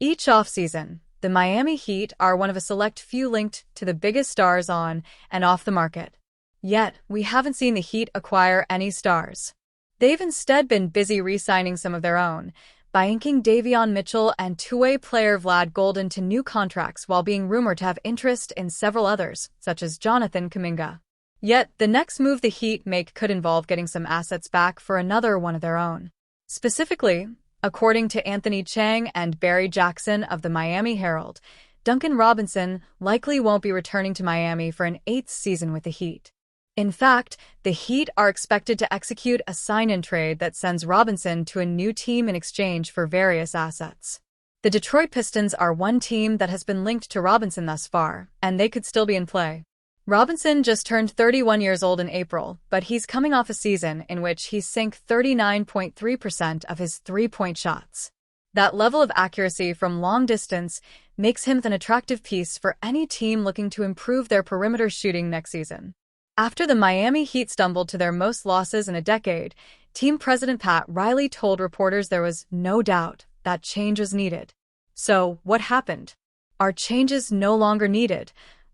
Each offseason, the Miami Heat are one of a select few linked to the biggest stars on and off the market. Yet, we haven't seen the Heat acquire any stars. They've instead been busy re-signing some of their own, by inking Davion Mitchell and two-way player Vlad Golden to new contracts while being rumored to have interest in several others, such as Jonathan Kuminga. Yet, the next move the Heat make could involve getting some assets back for another one of their own. Specifically, according to Anthony Chang and Barry Jackson of the Miami Herald, Duncan Robinson likely won't be returning to Miami for an eighth season with the Heat. In fact, the Heat are expected to execute a sign-in trade that sends Robinson to a new team in exchange for various assets. The Detroit Pistons are one team that has been linked to Robinson thus far, and they could still be in play. Robinson just turned 31 years old in April, but he's coming off a season in which he sank 39.3% of his three-point shots. That level of accuracy from long distance makes him an attractive piece for any team looking to improve their perimeter shooting next season. After the Miami Heat stumbled to their most losses in a decade, team president Pat Riley told reporters there was no doubt that change was needed. So, what happened? Are changes no longer needed?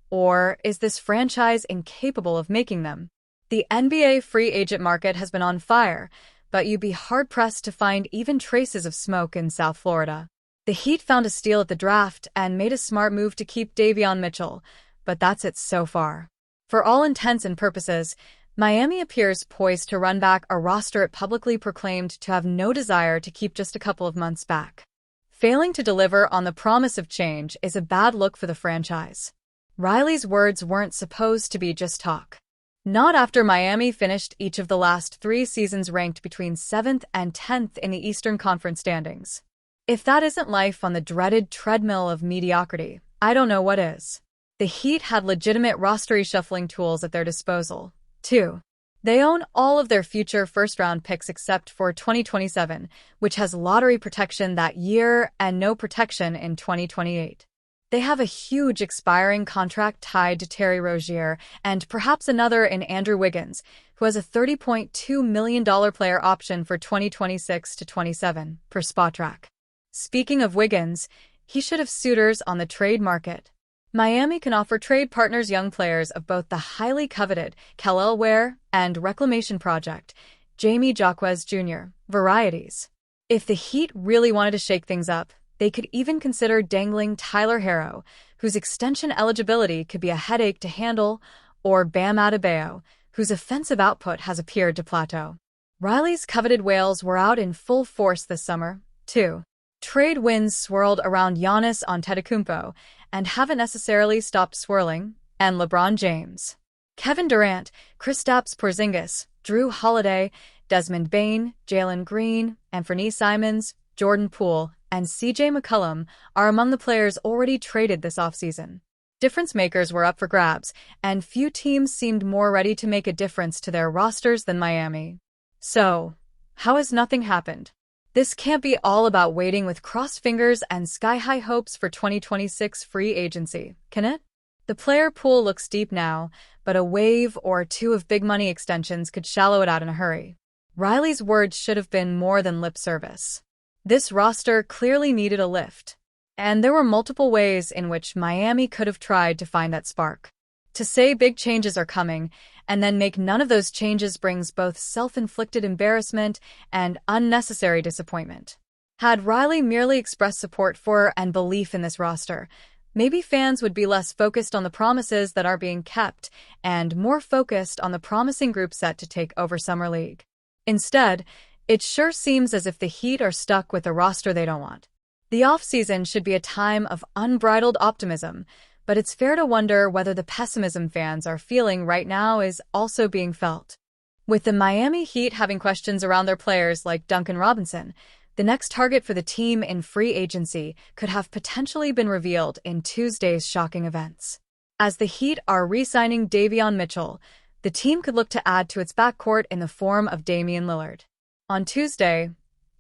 Or is this franchise incapable of making them? The NBA free agent market has been on fire, but you'd be hard-pressed to find even traces of smoke in South Florida. The Heat found a steal at the draft and made a smart move to keep Davion Mitchell, but that's it so far. For all intents and purposes, Miami appears poised to run back a roster it publicly proclaimed to have no desire to keep just a couple of months back. Failing to deliver on the promise of change is a bad look for the franchise. Riley's words weren't supposed to be just talk. Not after Miami finished each of the last 3 seasons ranked between 7th and 10th in the Eastern Conference standings. If that isn't life on the dreaded treadmill of mediocrity, I don't know what is. The Heat had legitimate roster reshuffling tools at their disposal, too. They own all of their future first-round picks except for 2027, which has lottery protection that year and no protection in 2028. They have a huge expiring contract tied to Terry Rozier and perhaps another in Andrew Wiggins, who has a $30.2 million player option for 2026 to 27, per Spotrac. Speaking of Wiggins, he should have suitors on the trade market. Miami can offer trade partners young players of both the highly coveted Kel'el Ware and Reclamation Project, Jamie Jaquez Jr., varieties. If the Heat really wanted to shake things up, they could even consider dangling Tyler Herro, whose extension eligibility could be a headache to handle, or Bam Adebayo, whose offensive output has appeared to plateau. Riley's coveted whales were out in full force this summer, too. Trade winds swirled around Giannis Antetokounmpo and haven't necessarily stopped swirling, and LeBron James. Kevin Durant, Kristaps Porzingis, Drew Holiday, Desmond Bane, Jalen Green, Anthony Simons, Jordan Poole, and CJ McCollum are among the players already traded this offseason. Difference makers were up for grabs, and few teams seemed more ready to make a difference to their rosters than Miami. So, how has nothing happened? This can't be all about waiting with crossed fingers and sky-high hopes for 2026 free agency, can it? The player pool looks deep now, but a wave or two of big money extensions could shallow it out in a hurry. Riley's words should have been more than lip service. This roster clearly needed a lift, and there were multiple ways in which Miami could have tried to find that spark. To say big changes are coming, and then make none of those changes brings both self-inflicted embarrassment and unnecessary disappointment. Had Riley merely expressed support for and belief in this roster, maybe fans would be less focused on the promises that are being kept and more focused on the promising group set to take over Summer League. Instead, it sure seems as if the Heat are stuck with a roster they don't want. The offseason should be a time of unbridled optimism, but it's fair to wonder whether the pessimism fans are feeling right now is also being felt. With the Miami Heat having questions around their players like Duncan Robinson, the next target for the team in free agency could have potentially been revealed in Tuesday's shocking events. As the Heat are re-signing Davion Mitchell, the team could look to add to its backcourt in the form of Damian Lillard. On Tuesday,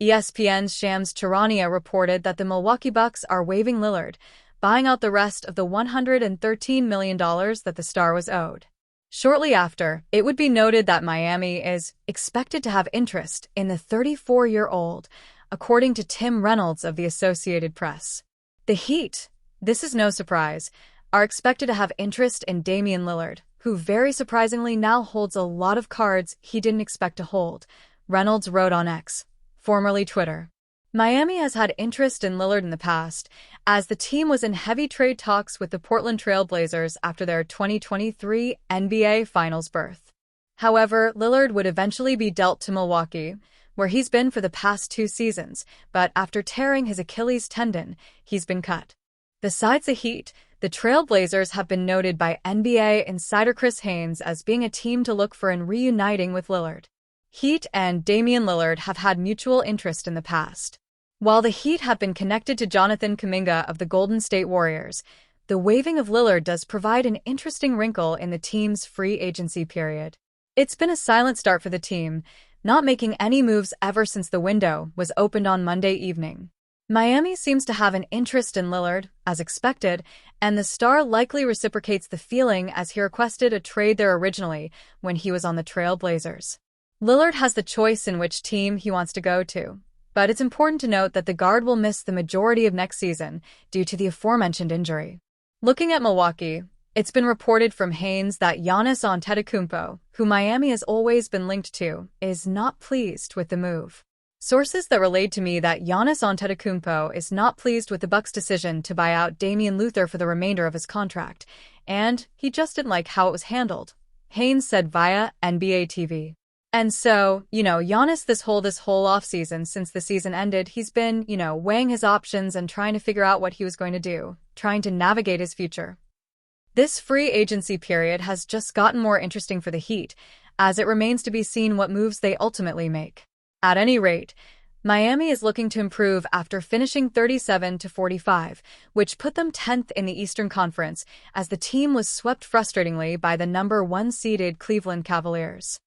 ESPN's Shams Charania reported that the Milwaukee Bucks are waiving Lillard, buying out the rest of the $113 million that the star was owed. Shortly after, it would be noted that Miami is expected to have interest in the 34-year-old, according to Tim Reynolds of the Associated Press. The Heat, this is no surprise, are expected to have interest in Damian Lillard, who very surprisingly now holds a lot of cards he didn't expect to hold, Reynolds wrote on X, formerly Twitter. Miami has had interest in Lillard in the past, as the team was in heavy trade talks with the Portland Trail Blazers after their 2023 NBA Finals berth. However, Lillard would eventually be dealt to Milwaukee, where he's been for the past 2 seasons, but after tearing his Achilles tendon, he's been cut. Besides the Heat, the Trail Blazers have been noted by NBA insider Chris Haynes as being a team to look for in reuniting with Lillard. Heat and Damian Lillard have had mutual interest in the past. While the Heat have been connected to Jonathan Kuminga of the Golden State Warriors, the waiving of Lillard does provide an interesting wrinkle in the team's free agency period. It's been a silent start for the team, not making any moves ever since the window was opened on Monday evening. Miami seems to have an interest in Lillard, as expected, and the star likely reciprocates the feeling as he requested a trade there originally when he was on the Trail Blazers. Lillard has the choice in which team he wants to go to, but it's important to note that the guard will miss the majority of next season due to the aforementioned injury. Looking at Milwaukee, it's been reported from Haynes that Giannis Antetokounmpo, who Miami has always been linked to, is not pleased with the move. Sources that relayed to me that Giannis Antetokounmpo is not pleased with the Bucks' decision to buy out Damian Lillard for the remainder of his contract, and he just didn't like how it was handled, Haynes said via NBA TV. And so, Giannis this whole offseason since the season ended, he's been, weighing his options and trying to figure out what he was going to do, trying to navigate his future. This free agency period has just gotten more interesting for the Heat, as it remains to be seen what moves they ultimately make. At any rate, Miami is looking to improve after finishing 37-45, which put them 10th in the Eastern Conference, as the team was swept frustratingly by the number 1 seeded Cleveland Cavaliers.